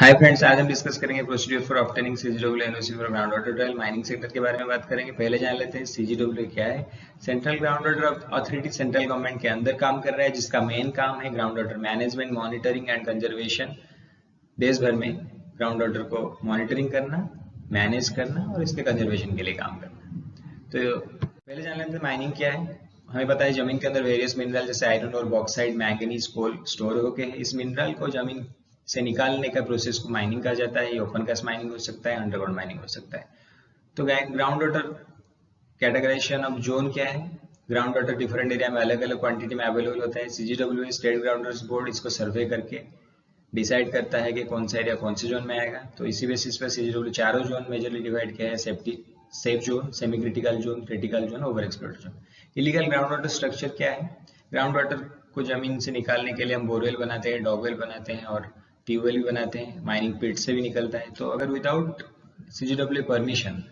Hi friends, आज हम discuss करेंगे procedure for obtaining CGW NOC for ground water trial mining sector के बारे में बात करेंगे। पहले जान लेते हैं सीजीडब्ल्यू क्या है। Central ground water authority central government के अंदर काम कर रहा है, जिसका मेन काम है ground water management, monitoring and conservation. देश भर में ग्राउंड वाटर को मॉनिटरिंग करना, मैनेज करना और इसके कंजर्वेशन के लिए काम करना। तो पहले जान लेते हैं माइनिंग क्या है। हमें पता है जमीन के अंदर वेरियस मिनरल जैसे आयरन और बॉक्साइट, मैंगनीज, कोल स्टोर होके है। इस मिनरल को जमीन से निकालने का प्रोसेस को माइनिंग कहा जाता है। ये ओपन कास्ट माइनिंग हो सकता है, अंडरग्राउंड माइनिंग हो सकता है। तो ground water categorization of zone क्या है। ग्राउंड वाटर डिफरेंट एरिया में अलग अलग क्वांटिटी में अवेलेबल होता है। सीजीडब्ल्यू स्टेट ग्राउंड वाटर बोर्ड इसको सर्वे करके डिसाइड करता है कि कौन सा एरिया कौन से जोन में आएगा। तो इसी बेसिस पर सीजीडब्ल्यू चारों जोन मेजरली डिवाइड किया है। Safe zone, semi critical zone, critical zone, over explored zone. Illegal ground water structure क्या है। ग्राउंड वाटर को जमीन से निकालने के लिए हम बोरवेल बनाते हैं, डॉगवेल बनाते हैं और ट्यूबवेल भी बनाते हैं। माइनिंग पिट से भी निकलता है। तो अगर विदाउट सीजीडब्ल्यू परमिशन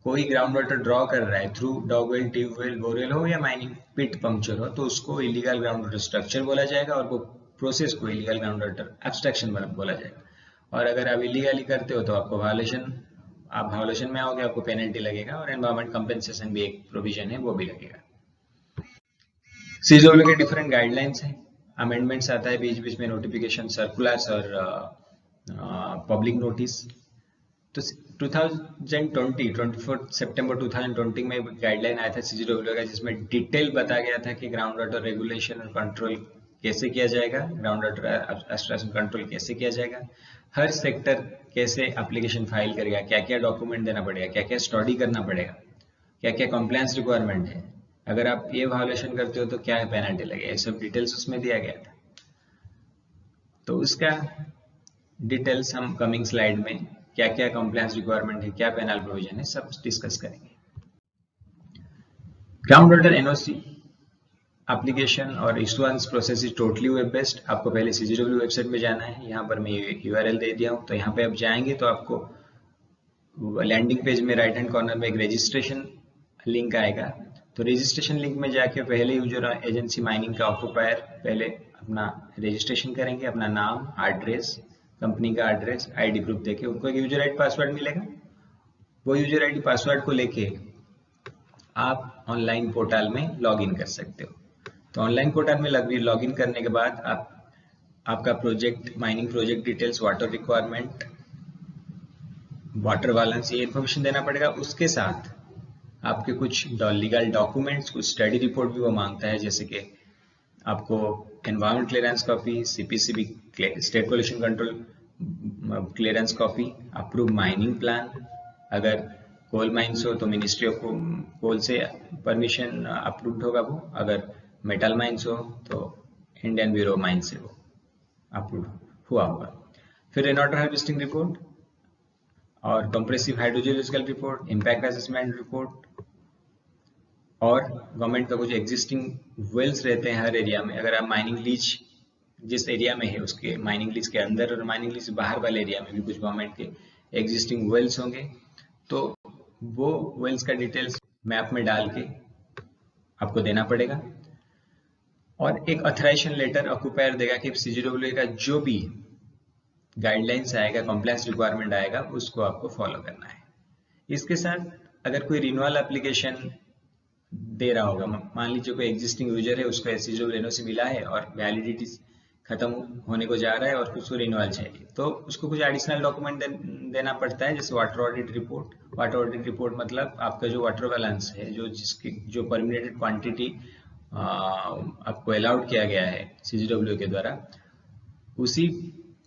कोई ग्राउंड वाटर ड्रॉ कर रहा है थ्रू डॉगवेल, ट्यूबवेल, बोरवेल हो या माइनिंग पिट पंक्चर हो, तो उसको इलीगल ग्राउंड वाटर स्ट्रक्चर बोला जाएगा और वो प्रोसेस को इलीगल ग्राउंड वाटर एब्स्ट्रैक्शन बोला जाएगा। और अगर आप इलीगली करते हो तो आपको आप वायोलेशन में आओगे, आपको पेनल्टी लगेगा और एनवायरमेंट कंपेंसेशन भी एक प्रोविजन है, वो भी लगेगा। सीजीडब्ल्यू के डिफरेंट गाइडलाइंस हैं, अमेंडमेंट्स आता है बीच बीच में, नोटिफिकेशन, सर्कुलर्स और पब्लिक नोटिस। तो 24 सितंबर 2020 में गाइडलाइन आया था सीजीडब्ल्यू का, जिसमें डिटेल बताया गया था कि ग्राउंड वाटर रेगुलेशन और कंट्रोल कैसे किया जाएगा, ग्राउंड वाटर एब्स्ट्रैक्शन कंट्रोल कैसे किया जाएगा, हर सेक्टर कैसे एप्लीकेशन फाइल करेगा, क्या क्या डॉक्यूमेंट देना पड़ेगा, क्या क्या स्टडी करना पड़ेगा, क्या क्या कंप्लायंस रिक्वायरमेंट है, अगर आप ये वायोलेशन करते हो तो क्या है पेनल्टी लगेगा, ये सब डिटेल्स उसमें दिया गया था। तो उसका डिटेल्स हम कमिंग स्लाइड में क्या क्या कंप्लायंस रिक्वायरमेंट है, क्या पेनल प्रोविजन है, सब डिस्कस करेंगे। ग्राउंड वाटर एनओसी एप्लीकेशन और issuance process is totally web based. आपको पहले सीजीडब्ल्यू वेबसाइट में जाना है। यहाँ पर मैं यूआरएल दे दिया हूँ। तो यहाँ पे आप जाएंगे तो आपको लैंडिंग पेज में राइट हैंड कॉर्नर में एक रजिस्ट्रेशन लिंक आएगा। तो रजिस्ट्रेशन लिंक में जाके पहले यूजर एजेंसी माइनिंग का ऑक्यूपायर पहले अपना रजिस्ट्रेशन करेंगे, अपना नाम, एड्रेस, कंपनी का एड्रेस, आईडी प्रूफ देके उनको एक यूजर आईडी पासवर्ड मिलेगा। वो यूजर आईडी पासवर्ड को लेके आप ऑनलाइन पोर्टल में लॉगिन कर सकते हो। तो ऑनलाइन पोर्टल में लॉगिन करने के बाद आपका project, mining project details, water requirement, water balance, ये इन्फॉर्मेशन देना पड़ेगा। उसके साथ आपके कुछ लीगल डॉक्यूमेंट्स, कुछ स्टडी रिपोर्ट भी वो मांगता है, जैसे कि आपको environment clearance copy, CPCB state pollution control clearance copy, approve mining plan, अगर कोल माइंस हो तो मिनिस्ट्री ऑफ कोल से परमिशन अप्रूव्ड होगा वो, अगर मेटल माइंस हो तो इंडियन ब्यूरो माइंस से वो अप्रूव हुआ होगा। फिर रेन वाटर हार्वेस्टिंग रिपोर्ट और compressive hydrogeological report, impact assessment report, और गवर्नमेंट का कुछ एग्जिस्टिंग वेल्स रहते हैं हर एरिया में। अगर आप माइनिंग लीज जिस एरिया में है उसके माइनिंग लीज के अंदर और माइनिंग लीज बाहर वाले एरिया में भी कुछ गवर्नमेंट के एग्जिस्टिंग वेल्स होंगे, तो वो वेल्स का डिटेल्स मैप में डाल के आपको देना पड़ेगा। और एक ऑथराइजेशन लेटर ऑक्यूपायर देगा कि सीजीडब्ल्यू का जो भी गाइडलाइंस आएगा, कंप्लायंस रिक्वायरमेंट आएगा, उसको आपको फॉलो करना है। इसके साथ अगर कोई रिन्यूअल एप्लीकेशन दे रहा होगा, मान लीजिए कोई एग्जिस्टिंग यूजर है, उसको सीजीडब्ल्यू एनओसी मिला है और वैलिडिटी खत्म होने को जा रहा है और उसको रिन्यूअल चाहिए, तो उसको कुछ एडिशनल डॉक्यूमेंट देना पड़ता है, जैसे water audit report. Water audit report मतलब आपका जो वाटर बैलेंस है, जो परमिटेड क्वांटिटी आपको अलाउड किया गया है सीजीडब्ल्यू के द्वारा, उसी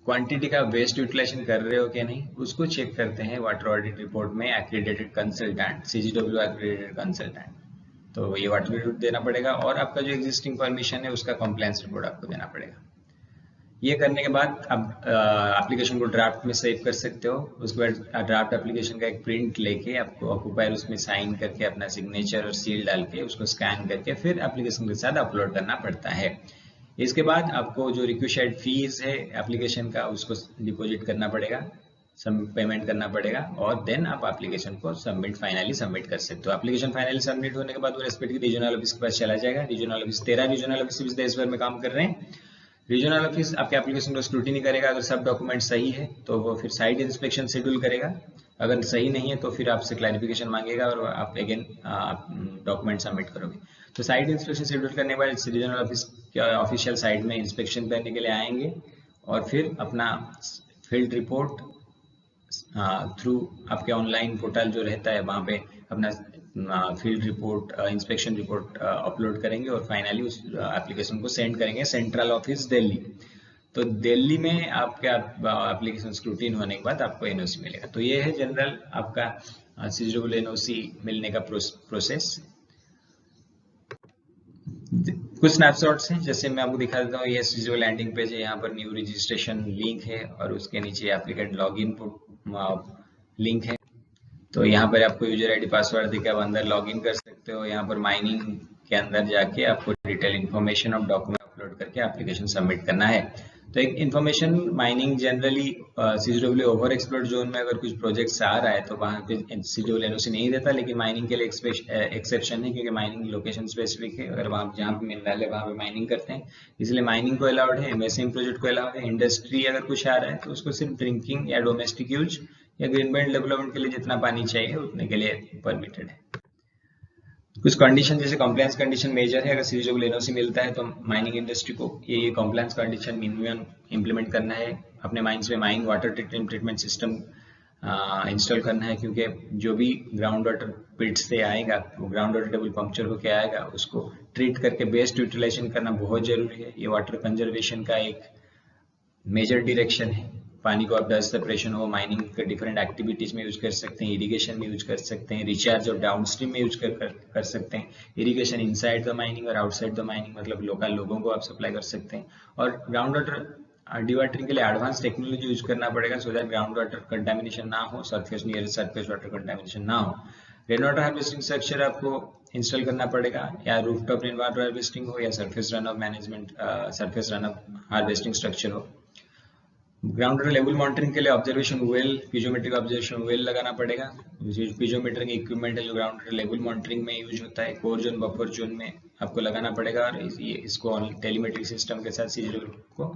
क्वांटिटी का वेस्ट यूटिलाइजेशन कर रहे हो कि नहीं, उसको चेक करते हैं वाटर ऑडिट रिपोर्ट में एक्रेडिटेड कंसल्टेंट, सीजीडब्ल्यू एक्रेडिटेड कंसल्टेंट। तो ये वाटर रिपोर्ट देना पड़ेगा और आपका जो एग्जिस्टिंग परमिशन है उसका कंप्लायंस रिपोर्ट आपको देना पड़ेगा। ये करने के बाद आप एप्लीकेशन को ड्राफ्ट में सेव कर सकते हो। उसके बाद ड्राफ्ट एप्लीकेशन का एक प्रिंट लेके आपको ऑक्यूपायर उसमें साइन करके अपना सिग्नेचर और सील डाल के उसको स्कैन करके फिर एप्लीकेशन के साथ अपलोड करना पड़ता है। इसके बाद आपको जो रिक्वेस्टेड फीस है एप्लीकेशन का, उसको डिपॉजिट करना पड़ेगा, पेमेंट करना पड़ेगा और देन आप एप्लीकेशन को फाइनली सबमिट कर सकते हो। एप्लीकेशन फाइनली सबमिट होने के बाद वो रेस्पेक्टिव रीजनल ऑफिस के पास चला जाएगा। रीजनल ऑफिस 13 रीजनल ऑफिस देश भर में काम कर रहे हैं। रीजनल ऑफिस आपके एप्लीकेशन को स्क्रूटिनी करेगा, अगर सब डॉक्यूमेंट सही है तो वो फिर साइट इंस्पेक्शन शेड्यूल करेगा, अगर सही नहीं है तो फिर आपसे क्लैरिफिकेशन मांगेगा और आप अगेन डॉक्यूमेंट सबमिट करोगे। तो साइट इंस्पेक्शन शेड्यूल करने के बाद रीजनल ऑफिस के ऑफिशियल साइट में इंस्पेक्शन करने के लिए आएंगे और फिर अपना फील्ड रिपोर्ट थ्रू आपके ऑनलाइन पोर्टल जो रहता है वहाँ पे अपना field report, inspection report upload करेंगे और फाइनली उस एप्लीकेशन को सेंड करेंगे सेंट्रल ऑफिस दिल्ली। तो दिल्ली में आपका एप्लीकेशन स्क्रूटिन होने के बाद आपको एनओसी मिलेगा। तो ये है जनरल आपका CGW एनओसी मिलने का प्रोसेस। कुछ स्नैपशॉट्स हैं, जैसे मैं आपको दिखा देता हूँ। ये CGW लैंडिंग पेज है, यहाँ पर न्यू रजिस्ट्रेशन लिंक है और उसके नीचे एप्लीकेंट लॉगिन लिंक है। तो यहाँ पर आपको यूजर आईडी पासवर्ड देकर आप अंदर लॉगिन कर सकते हो। यहाँ पर माइनिंग के अंदर जाके आपको detail information of document upload करके एप्लीकेशन सबमिट करना है। तो एक information mining generally CGW over explored zone में अगर कुछ प्रोजेक्ट्स आ रहा है तो वहाँ पे CGW एनओसी नहीं देता, लेकिन माइनिंग के लिए एक्सेप्शन है, क्योंकि माइनिंग लोकेशन स्पेसिफिक है। अगर वहाँ जहाँ पे मिनरल है वहाँ पे माइनिंग करते हैं, इसलिए माइनिंग को अलाउड है। MSM प्रोजेक्ट को अलाउड है। इंडस्ट्री अगर कुछ आ रहा है तो उसको सिर्फ ड्रिंकिंग या डोमेस्टिक यूज या ग्रीन बेल्ट डेवलपमेंट के लिए जितना पानी चाहिए उतने के लिए परमिटेड है। कुछ कंडीशन जैसे कॉम्प्लायंस कंडीशन मेजर है, अगर CGW एनओसी मिलता है तो माइनिंग इंडस्ट्री को ये कॉम्प्लायंस कंडीशन मिनिमम इंप्लीमेंट करना है। अपने माइंस में mine water treatment system install करना है, क्योंकि जो भी ग्राउंड वाटर पिट से आएगा वो ग्राउंड वाटर टेबल पंक्चर होकर आएगा, उसको ट्रीट करके बेस्ट यूटिलाइजेशन करना बहुत जरूरी है। ये वाटर कंजर्वेशन का एक मेजर डायरेक्शन है। पानी को आप डस्ट सेपरेशन हो, माइनिंग के डिफरेंट एक्टिविटीज में यूज कर सकते हैं, इरिगेशन में यूज कर सकते हैं, रिचार्ज और डाउनस्ट्रीम में यूज कर सकते हैं। इरिगेशन इनसाइड द माइनिंग और आउटसाइड द माइनिंग, मतलब लोकल लोगों को आप सप्लाई कर सकते हैं। और ग्राउंड वाटर डिवाटरिंग के लिए एडवांस टेक्नोलॉजी यूज करना पड़ेगा, so that ground water contamination ना हो, surface near surface water contamination ना हो। रेन वाटर हार्वेस्टिंग स्ट्रक्चर आपको इंस्टॉल करना पड़ेगा, या रूफटॉप रेन वाटर हार्वेस्टिंग हो या surface run of management surface run of harvesting structure हो। ग्राउंड वाटर लेवल मॉनिटरिंग के लिए ऑब्जर्वेशन वेल, पिजोमेट्रिक ऑब्जर्वेशन वेल लगाना पड़ेगा। पिजोमेट्रिक इक्विपमेंट है जो ग्राउंड वाटर लेवल मॉनिटरिंग में यूज होता है। कोर जोन, बफर जोन में आपको लगाना पड़ेगा और इसको टेलीमेट्रिक सिस्टम के साथ CGW को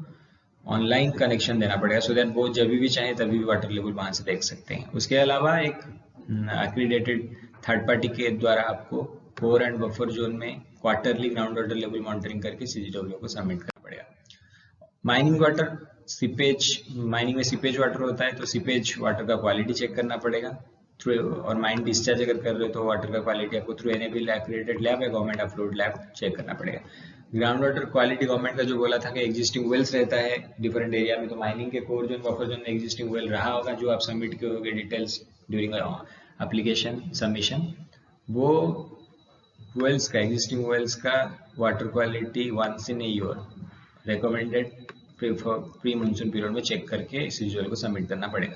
ऑनलाइन कनेक्शन देना पड़ेगा, सो दैट वो जब भी चाहे तभी भी वाटर लेवल वहां से देख सकते हैं। उसके अलावा एक एक्रीडेटेड थर्ड पार्टी के द्वारा आपको कोर एंड बफर जोन में quarterly ground water level monitoring करके CGW को सबमिट करना पड़ेगा। माइनिंग वाटर सीपेज, माइनिंग में सीपेज वाटर होता है, तो सीपेज वाटर का क्वालिटी चेक करना पड़ेगा थ्रू, और माइन डिस्चार्ज अगर कर रहे हो तो वाटर का क्वालिटी आपको थ्रू NABL एक्रेडिटेड लैब या गवर्नमेंट अप्रूव्ड लैब चेक करना पड़ेगा। ग्राउंड वाटर क्वालिटी गवर्नमेंट का जो बोला था कि एग्जिस्टिंग वेल्स रहता है डिफरेंट एरिया में, तो माइनिंग के कोर जोन, बफर जोन में एग्जिस्टिंग वेल रहा होगा जो आप सबमिट किए होंगे डिटेल्स ड्यूरिंग एप्लीकेशन सबमिशन, वो वेल्स का, एग्जिस्टिंग वेल्स का water quality once in a year recommended pre monsoon period में चेक करके CGW को सबमिट करना पड़ेगा।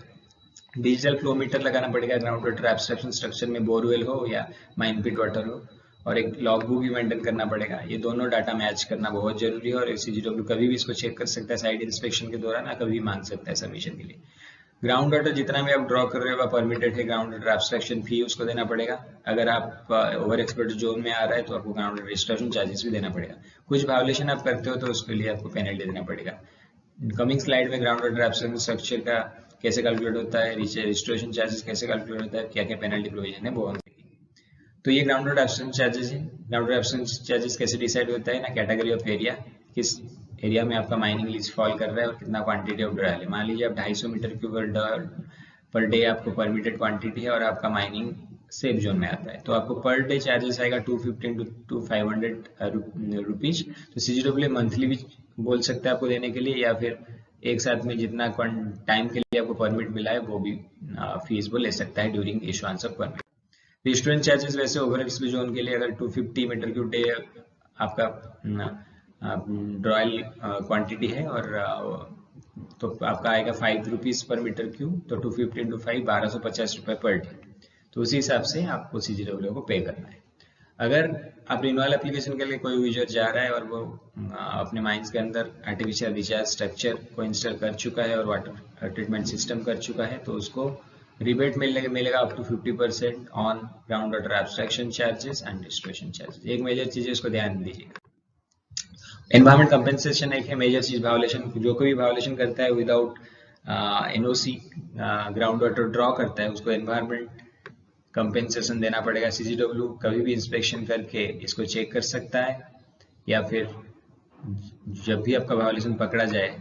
डिजिटल फ्लो मीटर लगाना पड़ेगा ग्राउंड वाटर एब्स्ट्रैक्शन स्ट्रक्चर में, बोरवेल हो या माइन पिट वाटर हो, और एक लॉग बुक भी मेंटेन करना पड़ेगा। ये दोनों डाटा मैच करना बहुत जरूरी है और CGW कभी भी इसको चेक कर सकता है साइट इंस्पेक्शन के दौरान, कभी मांग सकता है सबमिशन के लिए। ग्राउंड वाटर जितना भी आप ड्रॉ कर रहे हो परमिटेड है, ग्राउंड वाटर एब्स्ट्रैक्शन फी उसको देना पड़ेगा। अगर आप ओवर एक्सपर्ट जोन में आ रहा है तो आपको ग्राउंड वाटर रजिस्ट्रेशन चार्जेस भी देना पड़ेगा। कुछ वायोलेशन आप करते हो तो उसके लिए आपको पेनल्टी देना पड़ेगा। कमिंग स्लाइड में ग्राउंड वाटर एब्स्ट्रैक्शन स्ट्रक्चर का कैसे कैलकुलेट होता है, रजिस्ट्रेशन चार्जेस कैसे कैलकुलेट होता है, क्या क्या पेनल्टी प्रोविजन है वो हम देखेंगे। तो ये ग्राउंड वाटर एब्स्ट्रैक्शन चार्जेस है। ग्राउंड वाटर एब्स्ट्रैक्शन चार्जेस कैसे डिसाइड होता है ना, कैटेगरी ऑफ एरिया, किस एरिया में आपका माइनिंग लीज फॉल कर रहा है और कितना क्वांटिटी ऑफ ड्रायल है। मान लीजिए आप 250 मीटर क्यूब पर डे आपको परमिटेड क्वांटिटी है और आपका माइनिंग सेफ जोन में आता है, तो आपको पर डे चार्जेस आएगा 250 to 500 रुपीज। तो CGW मंथली भी बोल सकते हैं आपको देने के लिए, या फिर एक साथ में जितना टाइम के लिए आपको परमिट मिला है वो भी फीस वो ले सकता है during issuance of permit. Restaurant charges वैसे ओवर एक्सप्लोर्ड जोन के लिए अगर 250 मीटर क्यूब डे आपका ड्रायल क्वांटिटी है और तो आपका आएगा 5 रुपीज पर मीटर क्यूब, तो 250 into 5 1250 रुपए पर डे। तो उसी हिसाब से आपको CGW को पे करना है। अगर आप रिन्यूअल एप्लीकेशन के लिए कोई यूजर जा रहा है और वो अपने माइंस के अंदर आर्टिफिशियल रिचार्ज स्ट्रक्चर को इंस्टॉल कर चुका है और वाटर ट्रीटमेंट सिस्टम कर चुका है, तो उसको रिबेट मिलेगा up to 50% on ground water abstraction charges and distribution charges. एक मेजर चीज है, उसको ध्यान दीजिएगा। एनवायरमेंट कंपेंसेशन एक है मेजर चीज। वायोलेशन, जो कोई भी वायोलेशन करता है without NOC, ground water draw करता है, उसको एनवायरमेंट कंपेंसेशन देना पड़ेगा। सीजीडब्ल्यू कभी भी इंस्पेक्शन करके इसको चेक कर सकता है, या फिर जब भी आपका वायोलेशन पकड़ा जाए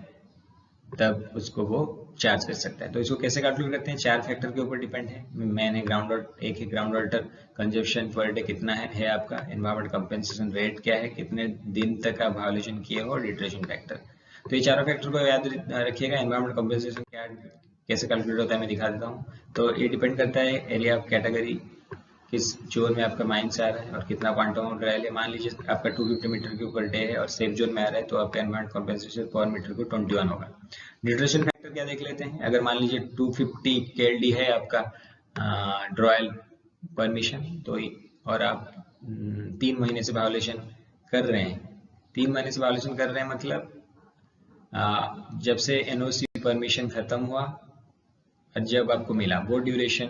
तब उसको वो चार्ज कर सकता है। तो इसको कैसे कैलकुलेट करते हैं? 4 फैक्टर के ऊपर डिपेंड है। मैंने ग्राउंड वाटर, एक है ground water consumption per day कितना है आपका, एनवायरमेंट कंपेंसेशन रेट क्या है, कितने दिन तक आप वायोलेशन किए हो, और डिट्रेशन फैक्टर। तो ये चारों फैक्टर को याद रखिएगा। एनवायरमेंट कंपेंसेशन क्या कैसे कैलकुलेट होता है मैं दिखा देता हूँ। तो ये डिपेंड करता है एरिया ऑफ कैटेगरी, किस जोन में आपका माइंस आ रहा है और कितना क्वांटम ऑफ ड्राई है। मान लीजिए आपका 250 मीटर के ऊपर डे है और सेफ जोन में आ रहा है, तो आपका एनवायरमेंट कंपेंसेशन पर मीटर को 21 होगा। डिट्रेशन फैक्टर क्या देख लेते हैं। अगर मान लीजिए 250 KLD है आपका ड्रॉयल परमिशन, तो और आप 3 महीने से वायोलेशन कर रहे हैं, 3 महीने से वायोलेशन कर रहे हैं मतलब जब से एनओसी परमिशन खत्म हुआ और जब आपको मिला, वो ड्यूरेशन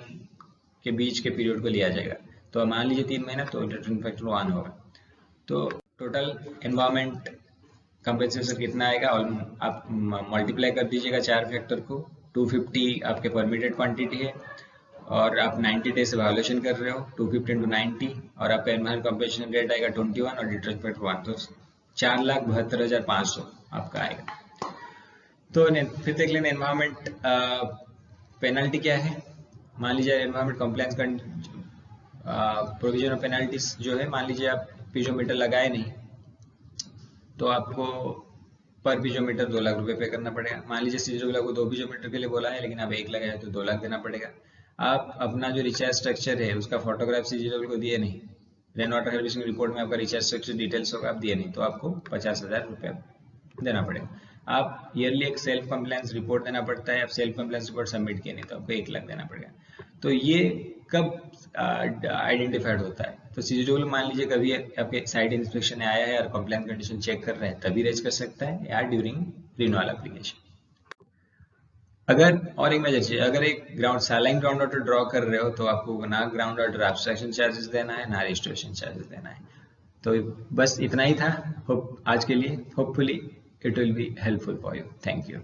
के बीच के पीरियड को लिया जाएगा। तो मान लीजिए 3 महीना, तो डिट्रेशन फैक्टर 1 होगा। तो टोटल एनवायरमेंट कंपेंसेशन कितना आएगा, और आप मल्टीप्लाई कर दीजिएगा 4 फैक्टर को। 250 आपके परमिटेड क्वांटिटी है और आप 90 डे से वायोलेशन कर रहे हो, 250 into 90, और आपका एनवायरमेंट कंपेंसेशन रेट आएगा 21 और डिट्रेशन फैक्टर 1, तो 4,72,500 आपका आएगा। तो फिर देख लेना एनवायरमेंट पेनल्टी क्या है। मान लीजिए environment compliance provision of penalties जो है, मान लीजिए आप पिजोमीटर लगाए नहीं, तो आपको पर पिजोमीटर 2 लाख रुपए पे करना पड़ेगा। मान लीजिए सीजीडब्ल्यू को 2 पिजोमीटर के लिए बोला है, लेकिन आप 1 लगाए तो 2 लाख देना पड़ेगा। आप अपना जो रिचार्ज स्ट्रक्चर है उसका फोटोग्राफ सीजीडब्ल्यू को दिए नहीं, रेन वाटर हार्वेस्टिंग रिपोर्ट में आपका रिचार्ज स्ट्रक्चर डिटेल्स होगा, आप दिए नहीं, तो आपको 50,000 रुपये देना पड़ेगा। आप ईयरली एक सेल्फ कंप्लायंस रिपोर्ट देना पड़ता है, आप सेल्फ कंप्लायंस रिपोर्ट सबमिट किए नहीं तो आपको 1 लाख देना पड़ेगा। तो ये कब आइडेंटिफाइड होता है? तो सीजीडब्ल्यू मान लीजिए कभी आपके साइट इंस्पेक्शन में आया है और कंप्लायंस कंडीशन चेक कर रहा है, तभी रेज कर सकता है, या ड्यूरिंग रिन्यूअल एप्लीकेशन। अगर और एक मेजर चीज, अगर एक ground saline ground water draw कर रहे हो, तो आपको ना ग्राउंड वाटर एब्स्ट्रैक्शन चार्जेस देना है, ना रजिस्ट्रेशन चार्जेस देना है। तो बस इतना ही था आज के लिए। Hopefully it will be helpful for you. Thank you.